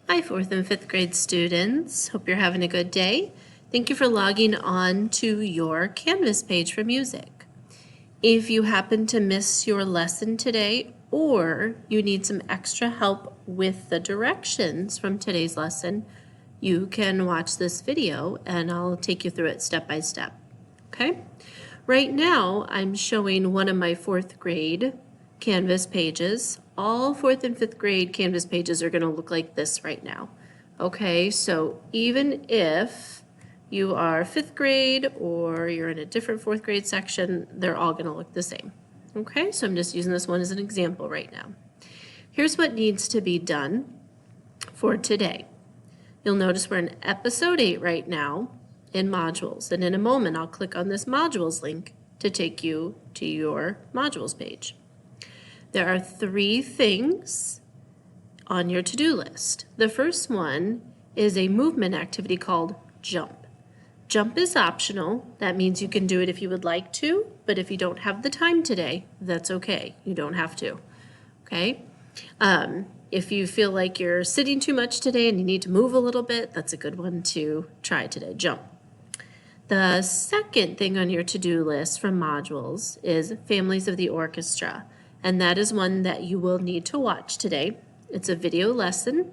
Hi, 4th and 5th grade students. Hope you're having a good day. Thank you for logging on to your Canvas page for music. If you happen to miss your lesson today or you need some extra help with the directions from today's lesson, you can watch this video and I'll take you through it step by step. Okay? Right now, I'm showing one of my 4th grade Canvas pages. All 4th and 5th grade Canvas pages are going to look like this right now. Okay, so even if you are 5th grade or you're in a different 4th grade section, they're all going to look the same. Okay, so I'm just using this one as an example right now. Here's what needs to be done for today. You'll notice we're in episode 8 right now in modules, and in a moment I'll click on this modules link to take you to your modules page. There are 3 things on your to-do list. The first one is a movement activity called jump. Jump is optional. That means you can do it if you would like to, but if you don't have the time today, that's okay. You don't have to, okay? If you feel like you're sitting too much today and you need to move a little bit, that's a good one to try today, jump. The second thing on your to-do list from modules is Families of the Orchestra, and that is one that you will need to watch today. It's a video lesson,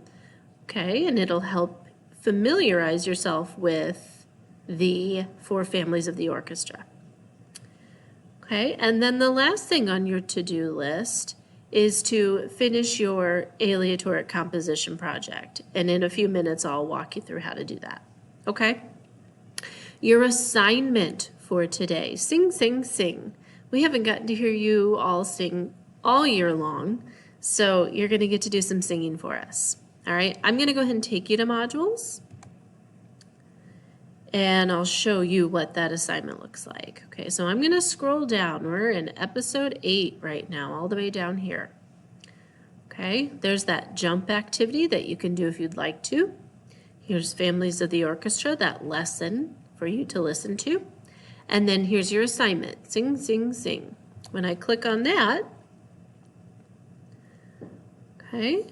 okay, and it'll help familiarize yourself with the 4 families of the orchestra. Okay, and then the last thing on your to-do list is to finish your aleatoric composition project, and in a few minutes I'll walk you through how to do that, okay? Your assignment for today, sing, sing, sing. We haven't gotten to hear you all sing all year long, so you're going to get to do some singing for us. All right, I'm going to go ahead and take you to modules, and I'll show you what that assignment looks like. Okay, so I'm going to scroll down. We're in episode 8 right now, all the way down here. Okay, there's that jump activity that you can do if you'd like to. Here's Families of the Orchestra, that lesson for you to listen to. And then here's your assignment, sing, sing, sing. When I click on that, okay,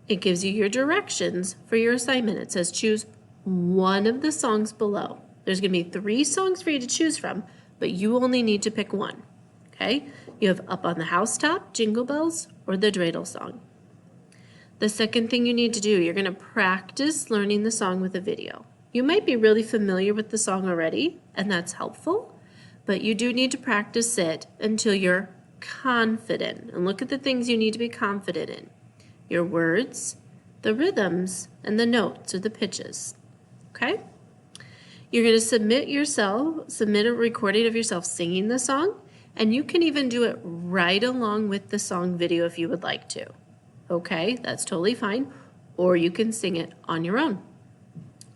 it gives you your directions for your assignment. It says choose one of the songs below. There's going to be 3 songs for you to choose from, but you only need to pick one, okay? You have Up on the Housetop, Jingle Bells, or the Dreidel song. The second thing you need to do, you're going to practice learning the song with a video. You might be really familiar with the song already, and that's helpful, but you do need to practice it until you're confident. And look at the things you need to be confident in. Your words, the rhythms, and the notes or the pitches. Okay? You're going to submit a recording of yourself singing the song, and you can even do it right along with the song video if you would like to. Okay, that's totally fine. Or you can sing it on your own.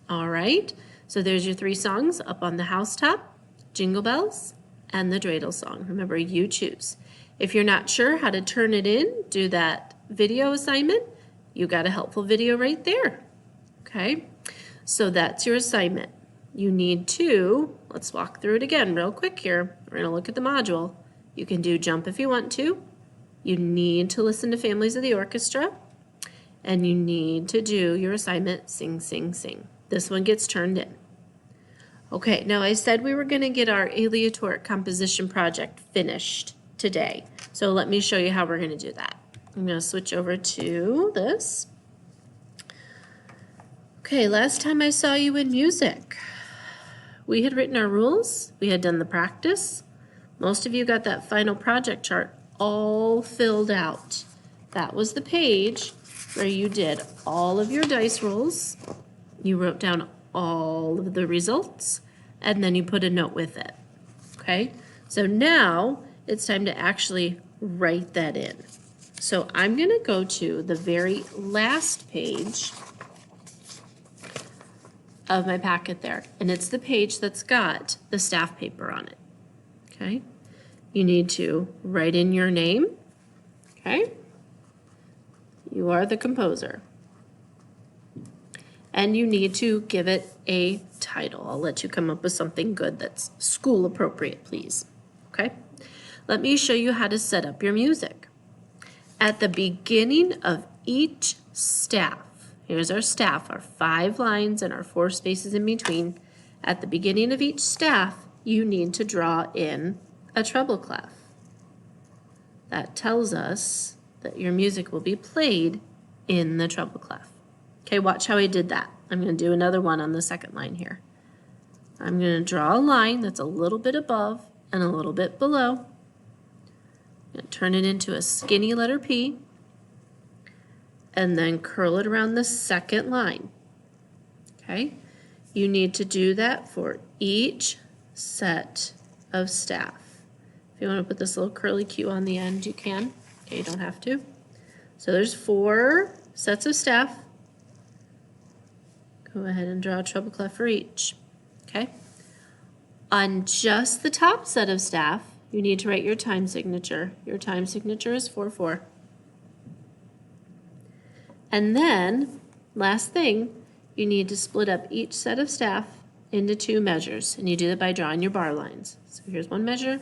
All right, so there's your 3 songs, Up on the Housetop, Jingle Bells, and the Dreidel song. Remember, you choose. If you're not sure how to turn it in, do that video assignment, you got a helpful video right there. Okay, so that's your assignment. You need to, let's walk through it again real quick here. We're going to look at the module. You can do jump if you want to. You need to listen to Families of the Orchestra, and you need to do your assignment, sing, sing, sing. This one gets turned in. Okay, now I said we were going to get our aleatoric composition project finished today. So let me show you how we're going to do that. I'm going to switch over to this. Okay, last time I saw you in music, we had written our rules. We had done the practice. Most of you got that final project chart all filled out. That was the page where you did all of your dice rolls. You wrote down all of the results, and then you put a note with it. Okay, so now it's time to actually write that in. So I'm going to go to the very last page of my packet there, and it's the page that's got the staff paper on it. Okay, you need to write in your name. Okay, you are the composer. And you need to give it a title. I'll let you come up with something good that's school appropriate, please. Okay? Let me show you how to set up your music. At the beginning of each staff, here's our staff, our 5 lines and our 4 spaces in between. At the beginning of each staff, you need to draw in a treble clef. That tells us that your music will be played in the treble clef. Okay, watch how I did that. I'm going to do another one on the second line here. I'm going to draw a line that's a little bit above and a little bit below. I'm going to turn it into a skinny letter P and then curl it around the second line. Okay, you need to do that for each set of staff. If you want to put this little curly Q on the end, you can. Okay, you don't have to. So there's 4 sets of staff. Go ahead and draw a treble clef for each. Okay. On just the top set of staff, you need to write your time signature. Your time signature is 4/4. And then, last thing, you need to split up each set of staff into 2 measures, and you do that by drawing your bar lines. So here's 1 measure,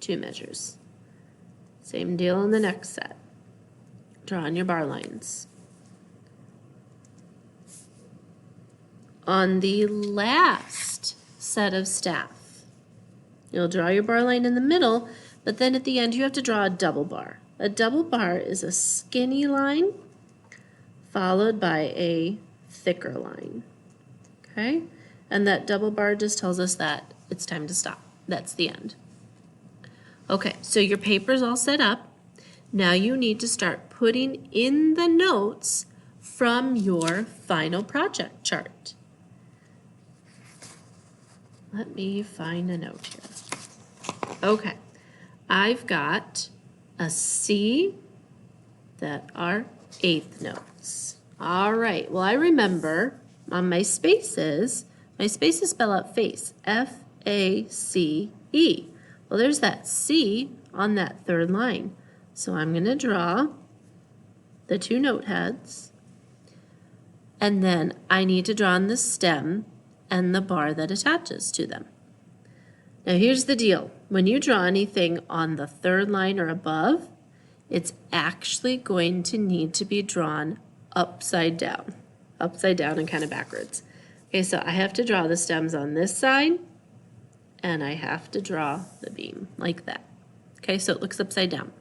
2 measures. Same deal in the next set. Drawing your bar lines. On the last set of staff, you'll draw your bar line in the middle, but then at the end you have to draw a double bar. A double bar is a skinny line followed by a thicker line. Okay? And that double bar just tells us that it's time to stop. That's the end. Okay, so your paper's all set up. Now you need to start putting in the notes from your final project chart. Let me find a note here. Okay, I've got a C that are 1/8 notes. All right, well I remember on my spaces spell out face, F-A-C-E. Well, there's that C on that 3rd line. So I'm going to draw the 2 note heads, and then I need to draw on the stem and the bar that attaches to them. Now here's the deal. When you draw anything on the 3rd line or above, it's actually going to need to be drawn upside down and kind of backwards. Okay, so I have to draw the stems on this side, and I have to draw the beam like that. Okay, so it looks upside down.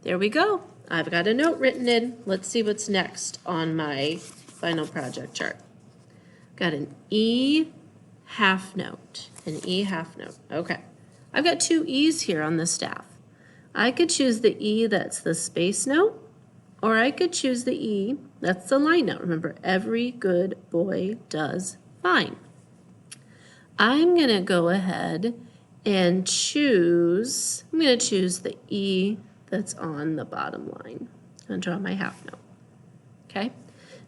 There we go. I've got a note written in. Let's see what's next on my final project chart. Got an E half note, an E half note. Okay, I've got 2 E's here on the staff. I could choose the E that's the space note, or I could choose the E that's the line note. Remember, every good boy does fine. I'm going to go ahead and choose the E that's on the bottom line and draw my half note. Okay?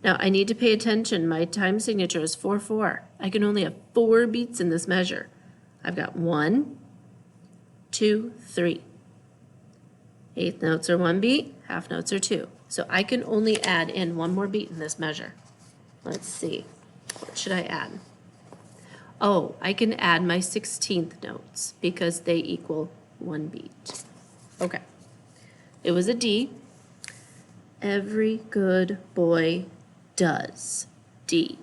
Now I need to pay attention. My time signature is 4/4. I can only have 4 beats in this measure. I've got 1, 2, 3. 1/8 notes are 1 beat, half notes are 2. So I can only add in 1 more beat in this measure. Let's see. What should I add? Oh, I can add my 16th notes because they equal 1 beat. Okay. It was a D. Every good boy does D.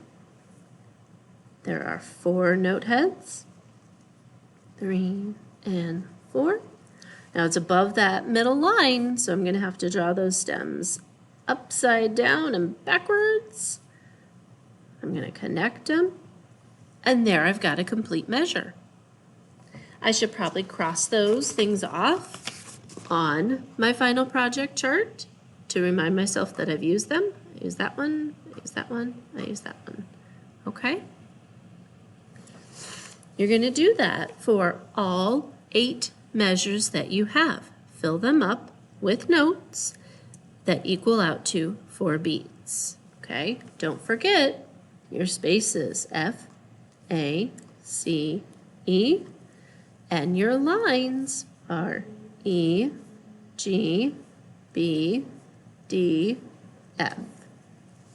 There are 4 note heads, 3 and 4. Now it's above that middle line, so I'm going to have to draw those stems upside down and backwards. I'm going to connect them, and there I've got a complete measure. I should probably cross those things off on my final project chart to remind myself that I've used them. I use that one, I use that one, I use that one. Okay? You're going to do that for all 8 measures that you have. Fill them up with notes that equal out to 4 beats. Okay? Don't forget your spaces, F, A, C, E, and your lines are E, G, B, D, F.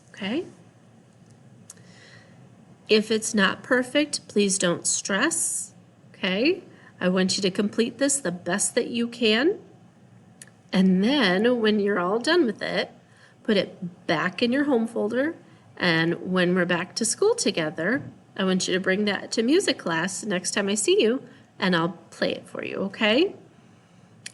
Okay? If it's not perfect, please don't stress. Okay? I want you to complete this the best that you can. And then when you're all done with it, put it back in your home folder. And when we're back to school together, I want you to bring that to music class next time I see you, and I'll play it for you, okay?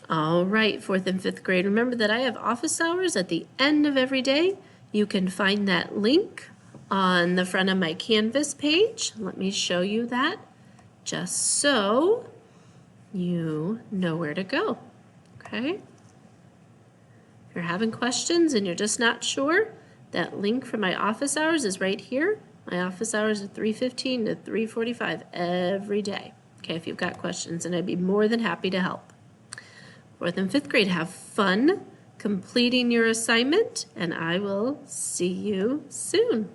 All right, 4th and 5th grade, remember that I have office hours at the end of every day. You can find that link on the front of my Canvas page. Let me show you that just so you know where to go, okay? If you're having questions and you're just not sure, that link for my office hours is right here. My office hours are 3:15 to 3:45 every day. Okay, if you've got questions, and I'd be more than happy to help. 4th and 5th grade, have fun completing your assignment, and I will see you soon.